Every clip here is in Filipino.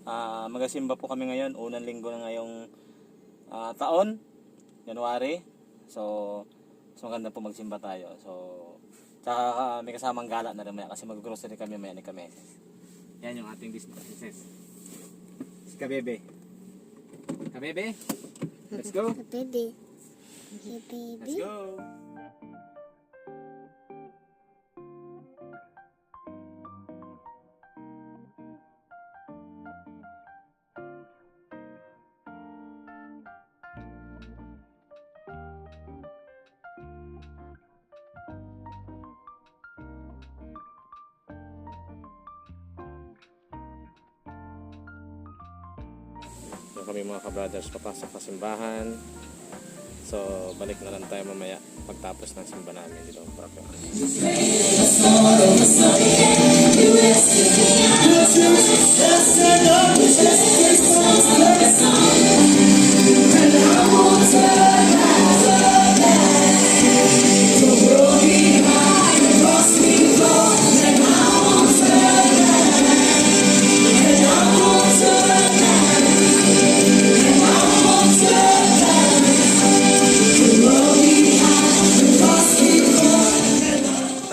Magasimba po kami ngayon, unang linggo na ngayong taon, January. So maganda po magsimba tayo. So tsaka may kasamang gala na rin maya kasi mag-grocery kami maya ni kami. Yan yung ating business. Si Kabebe. Kabebe, let's go. Baby. Baby. Let's go. So kami mga ka-brothers papasok sa simbahan. So balik na lang tayo mamaya pagtapos ng simba namin dito ang propio.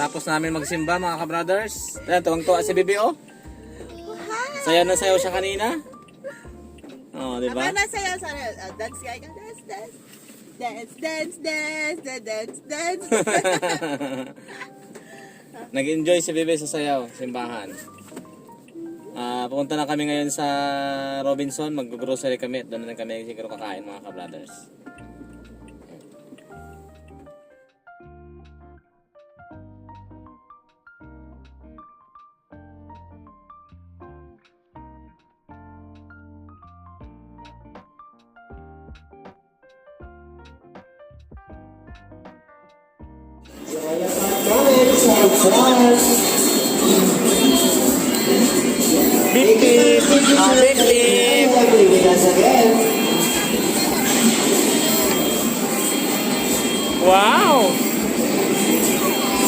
Tapos namin magsimba mga ka-brothers. Ayan, tuwang-tuwa si Bibi oh. Saya na sayaw siya kanina. Oh, di ba? Apa na sayaw sa dance guy ka, dance, dance. Dance, dance, dance, dance, dance. Nag-enjoy si Bibi sa sayaw, simbahan. Pupunta na kami ngayon sa Robinson, mag-grocery kami at doon na kami siguro kakain mga ka-brothers. Beep beep! Beep beep! Wow!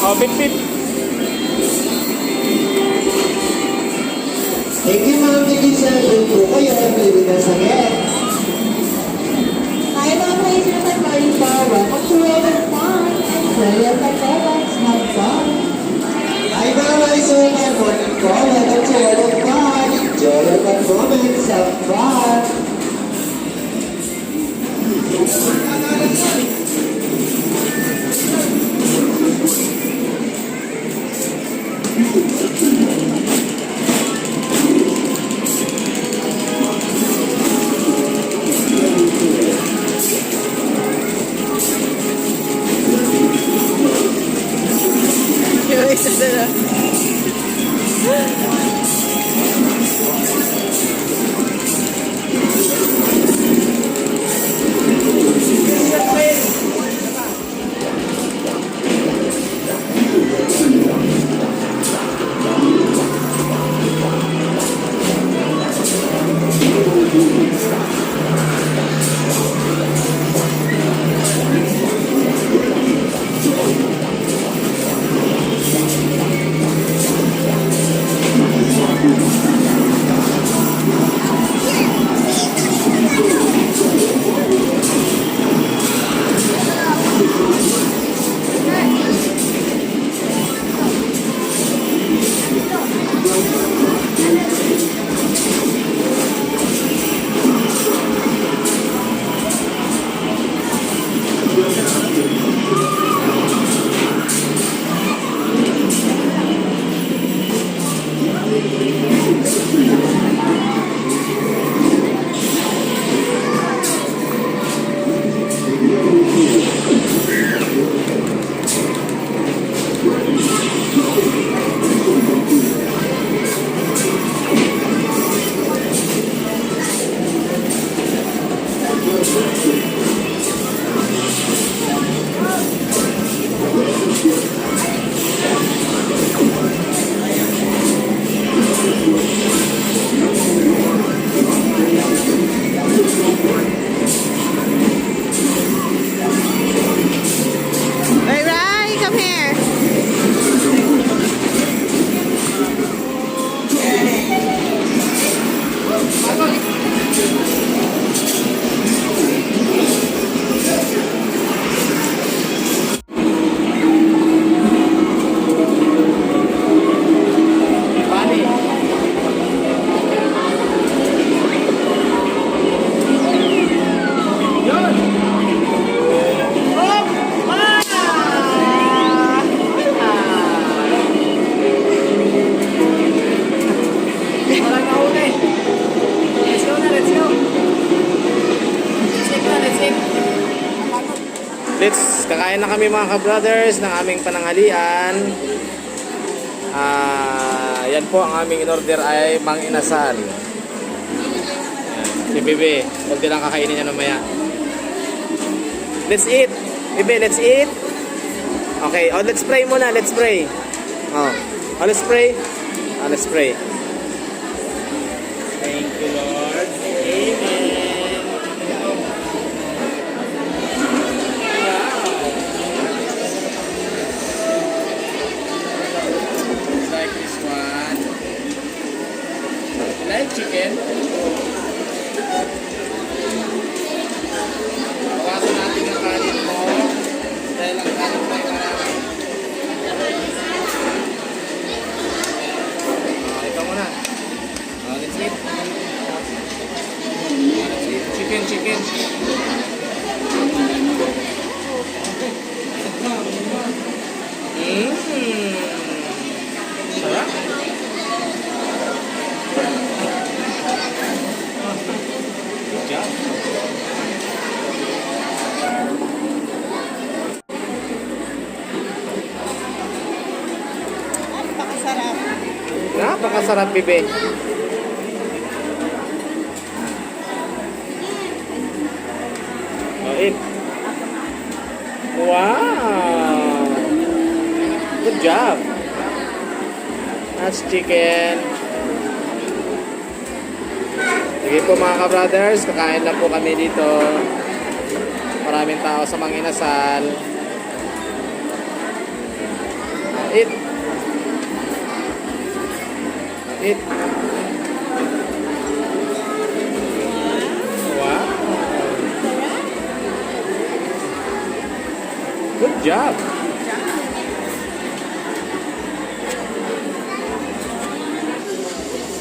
Oh, beep beep! Thank you, ma'am. Thank you, sir. Thank you. Kayo na play with us again. Hi, mga places at Marita. Welcome to Raven Farm. Enjoy your pagkakas. Have fun. Hi, mga places at Marita. Welcome to Raven Farm. Enjoy your performance. Have fun. Yung isa na. Kakain na kami mga ka-brothers ng aming pananghalian. Yan po ang aming in-order ay Mang Inasal. Yan. Si Bebe, huwag lang kakainin niya mamaya. Let's eat. Bebe, let's eat. Okay, let's pray muna. Let's pray. Let's pray. Let's pray. Thank you, Lord. Amen. Like this one. Like chicken. Bawasan natin ang kanin mo. Dahil ang kanin mo ay marami. Ikaw muna. Let's eat. Let's eat. Chicken. Sarap. Good job. Napakasarap. Napakasarap, Bebe. Eat. Wow. Good job. That's chicken. Sige po mga ka-brothers, kakain lang po kami dito. Maraming tao sa Mang Inasal. Eat. Eat. Wow. Good job.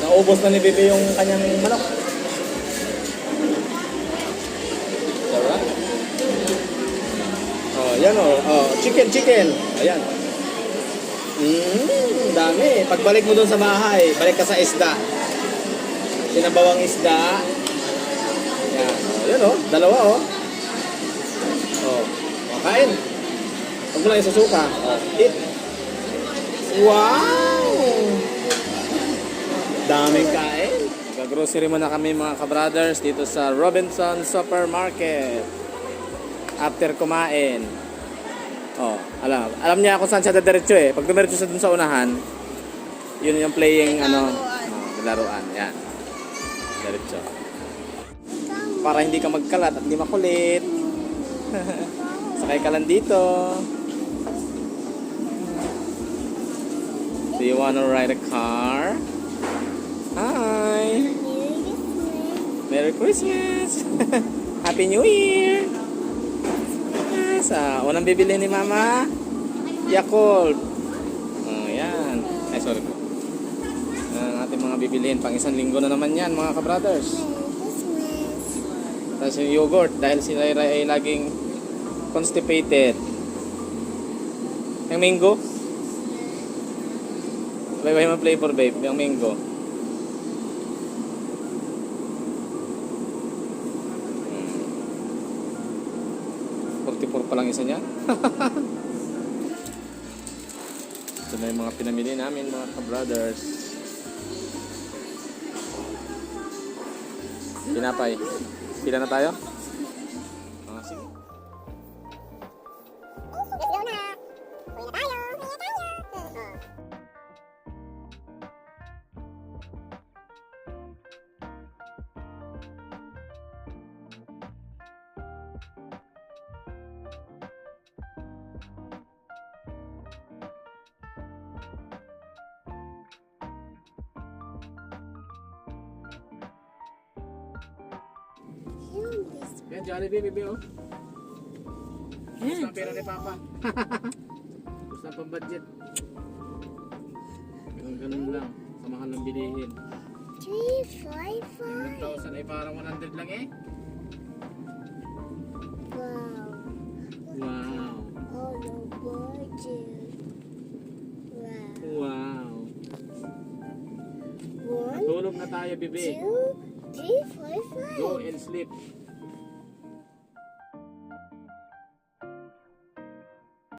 Naubos na ni Bebe yung kanyang manok. Sarap. Yan chicken. Ayan. Dami. Pagbalik mo dun sa bahay, balik ka sa isda. Sinabawang isda. Yan. Yan dalawa kain. Huwag mo lang isusuka. Eat. Wow! Daming kain. Nag-grocery muna kami mga ka-brothers dito sa Robinson Supermarket. After kumain. Alam niya kung saan siya dadiretso eh. Pag dumiretso siya dun sa unahan, yun yung playing laruan. Yan. Diretso. Para hindi ka magkalat at hindi makulit. Sakay ka lang dito. Do you wanna ride a car? Hi! Merry Christmas! Happy New Year! Yes, unang bibili ni Mama, Yakult. Yan. Ay, sorry po. Ang ating mga bibilihin, pang 1 linggo na naman yan, mga ka-brothers. Tapos yung yogurt, dahil si Lyra ay laging constipated. Yung mango? Bye-bye mga flavor, babe. Yung mango. 44 pa lang isa niya. Ito na yung mga pinamili namin, mga ka-brothers. Pinapay. Pila na tayo? Sige. Let's go na. Uwi na tayo. Yan, Jollibee, bebe, oh. Gusto ang pera ni Papa. Gusto ang pang-budget. Ganun lang. Sa mahal ng bilihin. 3, 5, 5. 1,000 ay parang 100 lang eh. Wow. Wow. Oh, no budget. Wow. Wow. 1, Tulog na tayo, bebe. 2, 3, 4, 5. Go and sleep.